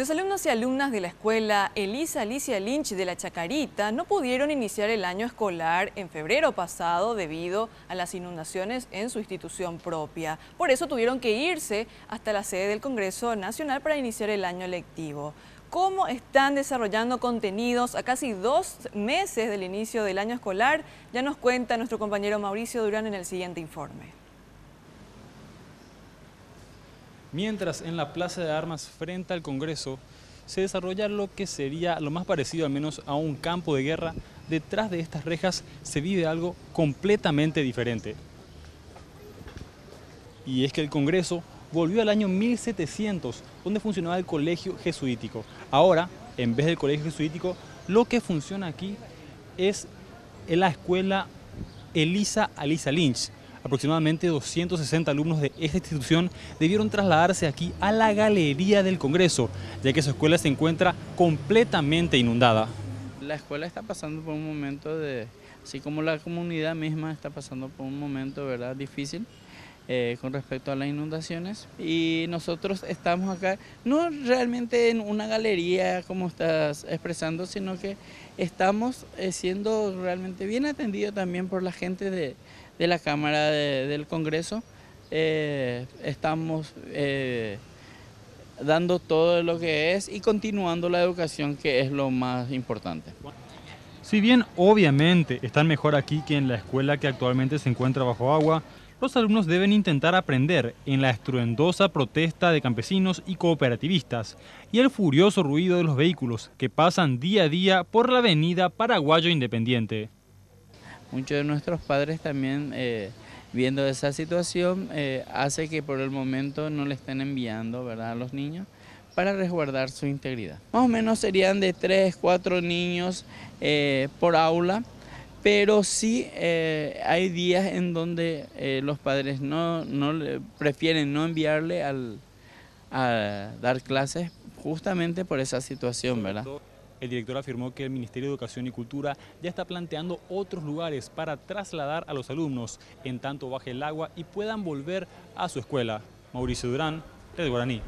Los alumnos y alumnas de la escuela Elisa Alicia Lynch de La Chacarita no pudieron iniciar el año escolar en febrero pasado debido a las inundaciones en su institución propia. Por eso tuvieron que irse hasta la sede del Congreso Nacional para iniciar el año lectivo. ¿Cómo están desarrollando contenidos a casi 2 meses del inicio del año escolar? Ya nos cuenta nuestro compañero Mauricio Durán en el siguiente informe. Mientras en la Plaza de Armas frente al Congreso se desarrolla lo que sería lo más parecido al menos a un campo de guerra, detrás de estas rejas se vive algo completamente diferente. Y es que el Congreso volvió al año 1700, donde funcionaba el colegio jesuítico. Ahora, en vez del colegio jesuítico, lo que funciona aquí es la escuela Elisa Alicia Lynch. Aproximadamente 260 alumnos de esta institución debieron trasladarse aquí a la galería del Congreso, ya que su escuela se encuentra completamente inundada. La escuela está pasando por un momento así como la comunidad misma está pasando por un momento, ¿verdad?, difícil con respecto a las inundaciones. Y nosotros estamos acá, no realmente en una galería como estás expresando, sino que estamos siendo realmente bien atendidos también por la gente de la Cámara del Congreso. Estamos dando todo lo que es y continuando la educación, que es lo más importante. Si bien obviamente están mejor aquí que en la escuela que actualmente se encuentra bajo agua, los alumnos deben intentar aprender en la estruendosa protesta de campesinos y cooperativistas y el furioso ruido de los vehículos que pasan día a día por la avenida Paraguayo Independiente. Muchos de nuestros padres también, viendo esa situación, hace que por el momento no le estén enviando, ¿verdad?, a los niños para resguardar su integridad. Más o menos serían de 3, 4 niños por aula, pero sí hay días en donde los padres prefieren no enviarle a dar clases justamente por esa situación, ¿verdad? El director afirmó que el Ministerio de Educación y Cultura ya está planteando otros lugares para trasladar a los alumnos en tanto baje el agua y puedan volver a su escuela. Mauricio Durán, Red Guaraní.